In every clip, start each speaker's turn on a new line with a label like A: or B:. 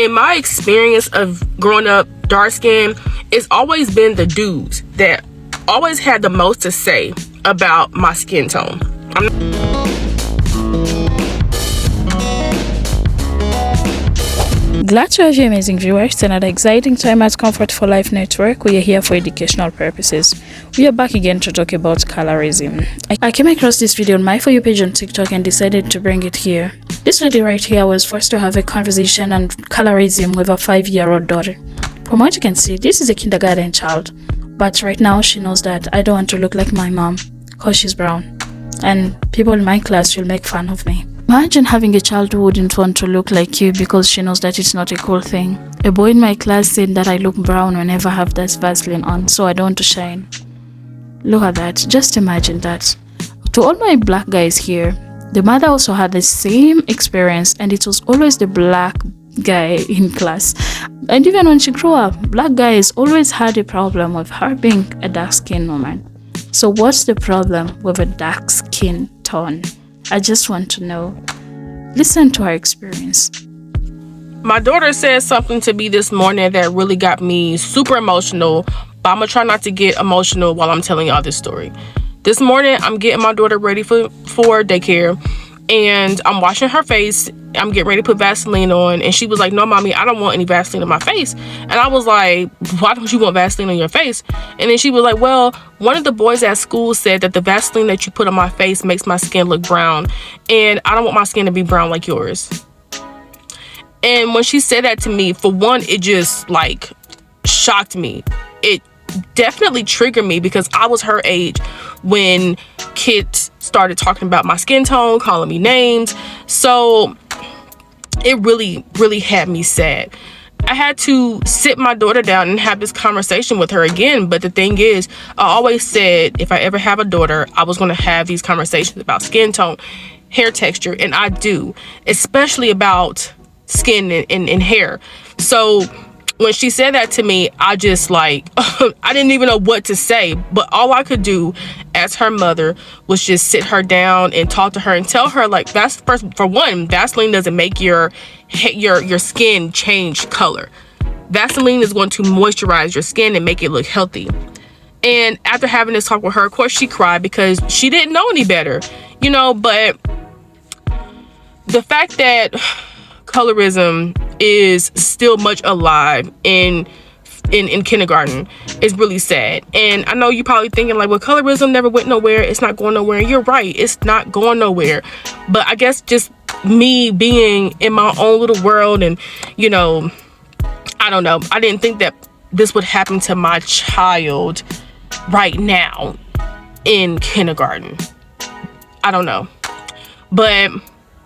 A: In my experience of growing up dark skinned, it's always been the dudes that always had the most to say about my skin tone.
B: Glad to have you, amazing viewers, to another exciting time at Comfort for Life Network. We are here for educational purposes. We are back again to talk about colorism. I came across this video on my For You page on TikTok and decided to bring it here. This lady right here was forced to have a conversation on colorism with a 5-year-old daughter. From what you can see, this is a kindergarten child. But right now she knows that I don't want to look like my mom because she's brown. And people in my class will make fun of me. Imagine having a child who wouldn't want to look like you because she knows that it's not a cool thing. A boy in my class said that I look brown whenever I have that Vaseline on, so I don't want to shine. Look at that. Just imagine that. To all my black guys here, the mother also had the same experience, and it was always the black guy in class. And even when she grew up, black guys always had a problem with her being a dark-skinned woman. So what's the problem with a dark skin tone? I just want to know. Listen to her experience.
A: My daughter said something to me this morning that really got me super emotional, but I'm gonna try not to get emotional while I'm telling y'all this story. This morning, I'm getting my daughter ready for daycare, and I'm washing her face. I'm getting ready to put Vaseline on, and she was like, "No, mommy, I don't want any Vaseline on my face." And I was like, "Why don't you want Vaseline on your face?" And then she was like, "Well, one of the boys at school said that the Vaseline that you put on my face makes my skin look brown, and I don't want my skin to be brown like yours." And when she said that to me, for one, it just like shocked me. It definitely triggered me because I was her age when kids started talking about my skin tone, calling me names. So it really had me sad. I had to sit my daughter down and have this conversation with her again. But the thing is, I always said if I ever have a daughter, I was going to have these conversations about skin tone, hair texture, and I do, especially about skin and hair. So when she said that to me, I just like, I didn't even know what to say. But all I could do as her mother was just sit her down and talk to her and tell her, like, that's first, for one, Vaseline doesn't make your skin change color. Vaseline is going to moisturize your skin and make it look healthy. And after having this talk with her, of course, she cried because she didn't know any better, you know. But the fact that colorism is still much alive in kindergarten is really sad. And I know you're probably thinking like, well, colorism never went nowhere, it's not going nowhere. You're right, it's not going nowhere. But I guess just me being in my own little world, and you know, I don't know, I didn't think that this would happen to my child right now in kindergarten. I don't know, but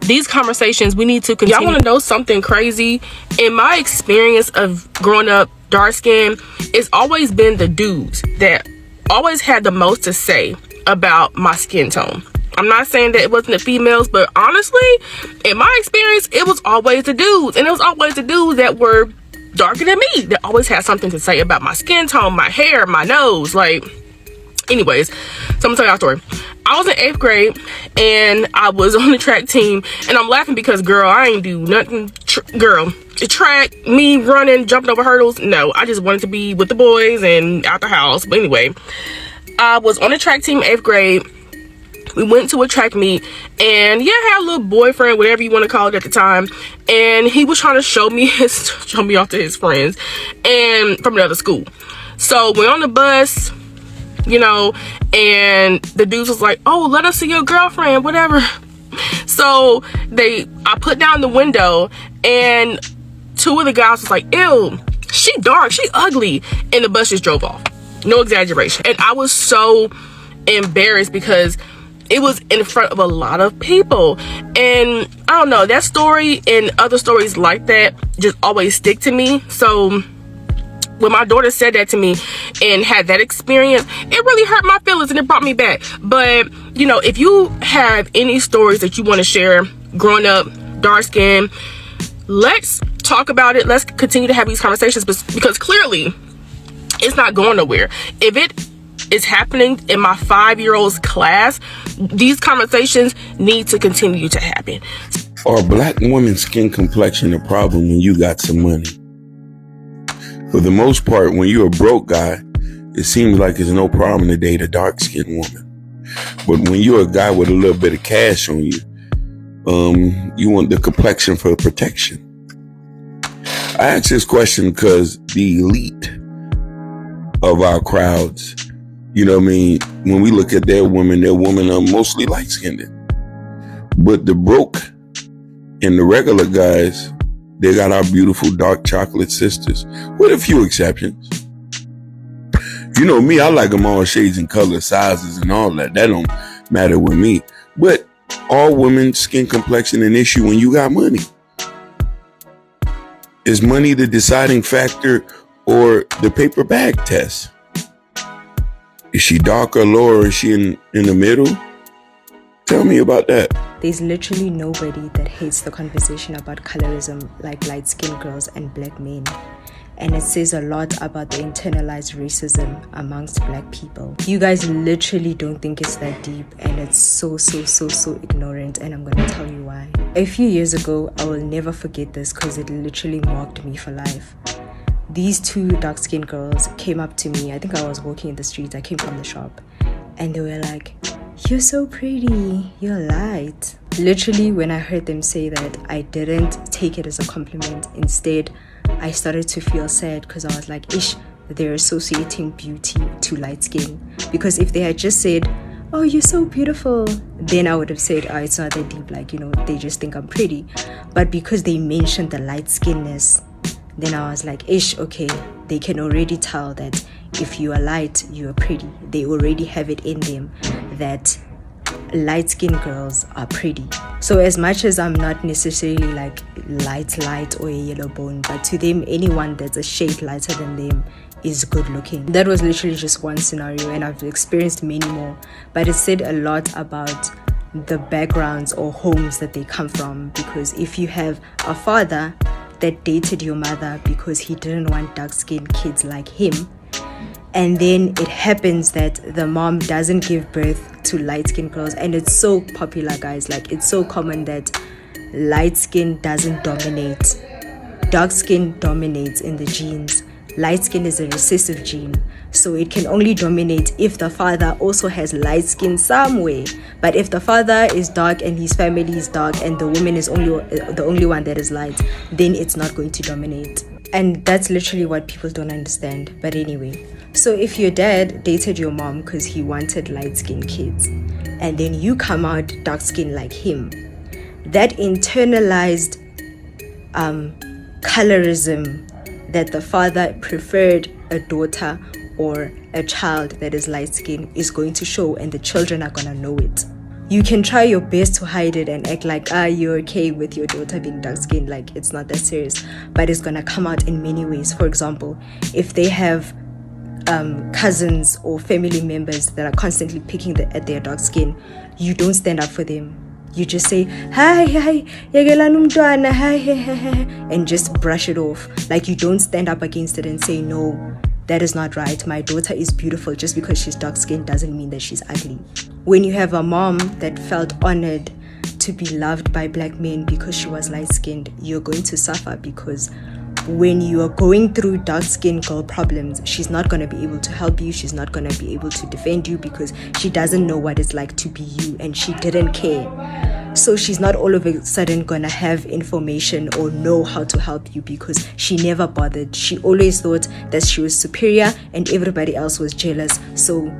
A: these conversations we need to continue. Y'all want to know something crazy? In my experience of growing up dark skinned, it's always been the dudes that always had the most to say about my skin tone. I'm not saying that it wasn't the females, but honestly, in my experience, it was always the dudes. And it was always the dudes that were darker than me that always had something to say about my skin tone, my hair, my nose. Like, anyways, so I'm gonna tell y'all a story. I was in 8th grade and I was on the track team, and I'm laughing because, girl, I ain't do nothing. Girl, the track, me running, jumping over hurdles, no, I just wanted to be with the boys and out the house. But anyway, I was on the track team 8th grade. We went to a track meet, and yeah, I had a little boyfriend, whatever you want to call it at the time, and he was trying to show me off to his friends and from another school. So we're on the bus, you know, and the dudes was like, "Oh, let us see your girlfriend," whatever. So I put down the window, and two of the guys was like, "Ew, she dark, she ugly," and the bus just drove off. No exaggeration. And I was so embarrassed because it was in front of a lot of people. And I don't know, that story and other stories like that just always stick to me. So when my daughter said that to me and had that experience, it really hurt my feelings and it brought me back. But you know, if you have any stories that you want to share growing up dark skin, let's talk about it. Let's continue to have these conversations, because clearly it's not going nowhere. If it is happening in my 5-year-old's class, these conversations need to continue to happen.
C: Are black women's skin complexion a problem when you got some money? For the most part, when you're a broke guy, it seems like it's no problem to date a dark-skinned woman. But when you're a guy with a little bit of cash on you, you want the complexion for protection. I ask this question because the elite of our crowds, you know what I mean, when we look at their women are mostly light-skinned. But the broke and the regular guys, they got our beautiful dark chocolate sisters, with a few exceptions. You know me, I like them all shades and colors, sizes and all that. That don't matter with me. But all women's skin complexion an issue when you got money? Is money the deciding factor or the paper bag test? Is she dark or low, or is she in the middle? Tell me about that.
D: There's literally nobody that hates the conversation about colorism like light-skinned girls and black men. And it says a lot about the internalized racism amongst black people. You guys literally don't think it's that deep, and it's so ignorant, and I'm gonna tell you why. A few years ago, I will never forget this because it literally mocked me for life. These two dark-skinned girls came up to me. I think I was walking in the streets. I came from the shop, and they were like, "You're so pretty, you're light." Literally, when I heard them say that, I didn't take it as a compliment. Instead, I started to feel sad because I was like, ish, they're associating beauty to light skin. Because if they had just said, "Oh, you're so beautiful," then I would have said, "Oh, it's not that deep, like, you know, they just think I'm pretty." But because they mentioned the light skinness, then I was like, ish, okay, they can already tell that if you are light, you are pretty. They already have it in them that light-skinned girls are pretty. So as much as I'm not necessarily like light or a yellow bone, but to them, anyone that's a shade lighter than them is good looking. That was literally just one scenario, and I've experienced many more, but it said a lot about the backgrounds or homes that they come from. Because if you have a father that dated your mother because he didn't want dark-skinned kids like him, and then it happens that the mom doesn't give birth to light-skinned girls, and it's so popular, guys, like it's so common that light skin doesn't dominate, dark skin dominates in the genes. Light skin is a recessive gene, so it can only dominate if the father also has light skin somewhere. But if the father is dark and his family is dark and the woman is the only one that is light, then it's not going to dominate. And that's literally what people don't understand. But anyway, so if your dad dated your mom because he wanted light-skinned kids, and then you come out dark-skinned like him, that internalized colorism that the father preferred a daughter or a child that is light-skinned is going to show, and the children are going to know it. You can try your best to hide it and act like, you're okay with your daughter being dark-skinned, like it's not that serious, but it's going to come out in many ways. For example, if they have cousins or family members that are constantly picking at their dark skin, you don't stand up for them. You just say, hi, and just brush it off. Like, you don't stand up against it and say, no, that is not right. My daughter is beautiful. Just because she's dark skinned doesn't mean that she's ugly. When you have a mom that felt honored to be loved by black men because she was light skinned, you're going to suffer, because when you are going through dark-skinned girl problems, she's not going to be able to help you. She's not going to be able to defend you because she doesn't know what it's like to be you, and she didn't care. So she's not all of a sudden going to have information or know how to help you because she never bothered. She always thought that she was superior and everybody else was jealous. So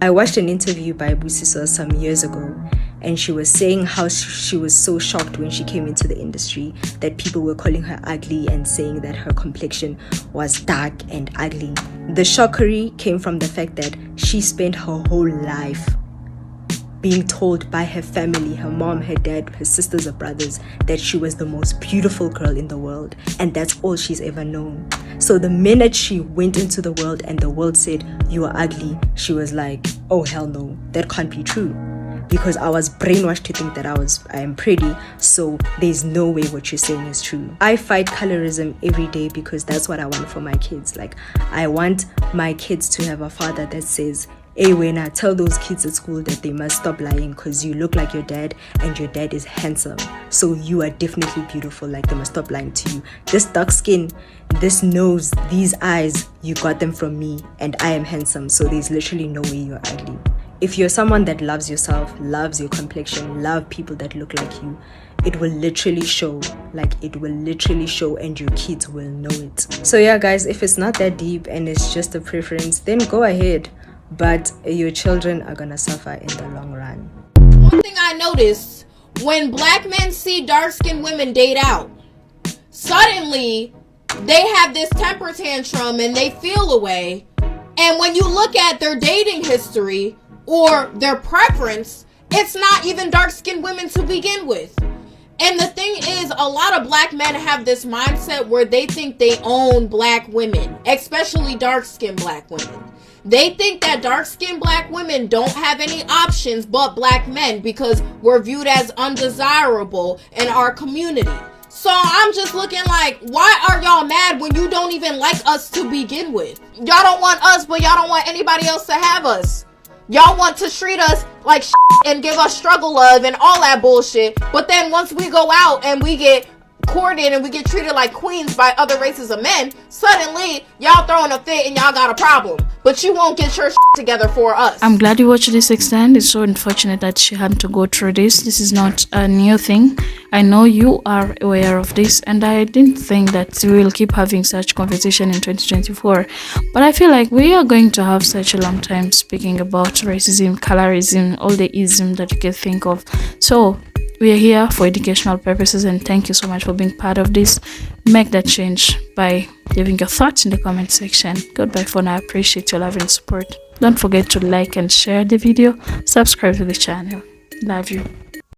D: I watched an interview by Busisa some years ago, and she was saying how she was so shocked when she came into the industry that people were calling her ugly and saying that her complexion was dark and ugly. The shockery came from the fact that she spent her whole life being told by her family, her mom, her dad, her sisters or brothers, that she was the most beautiful girl in the world, and that's all she's ever known. So the minute she went into the world and the world said, you are ugly, she was like, oh hell no, that can't be true, because I was brainwashed to think that I am pretty, so there's no way what you're saying is true. I fight colorism every day because that's what I want for my kids. Like, I want my kids to have a father that says, Hey, when I tell those kids at school that they must stop lying because you look like your dad and your dad is handsome, so you are definitely beautiful, like they must stop lying to you. This dark skin, this nose, these eyes, you got them from me, and I am handsome, so there's literally no way you're ugly. If you're someone that loves yourself, loves your complexion, love people that look like you, it will literally show, and your kids will know it. So yeah guys, if it's not that deep and it's just a preference, then go ahead, but your children are gonna suffer in the long run.
E: One thing I noticed, when black men see dark-skinned women date out, suddenly they have this temper tantrum and they feel away. And when you look at their dating history or their preference, it's not even dark-skinned women to begin with. And the thing is, a lot of black men have this mindset where they think they own black women, especially dark-skinned black women. They think that dark-skinned black women don't have any options but black men because we're viewed as undesirable in our community. So I'm just looking like, why are y'all mad when you don't even like us to begin with? Y'all don't want us, but y'all don't want anybody else to have us. Y'all want to treat us like shit and give us struggle love and all that bullshit. But then once we go out and we get courted and we get treated like queens by other races of men, suddenly y'all throwing a fit and y'all got a problem. But you won't get your shit together for us.
B: I'm glad you watched this extent. It's so unfortunate that she had to go through this. This is not a new thing. I know you are aware of this, and I didn't think that we will keep having such conversation in 2024. But I feel like we are going to have such a long time speaking about racism, colorism, all the ism that you can think of. So we are here for educational purposes, and thank you so much for being part of this. Make that change by leaving your thoughts in the comment section. Goodbye for now. I appreciate your love and support. Don't forget to like and share the video. Subscribe to the channel. Love you.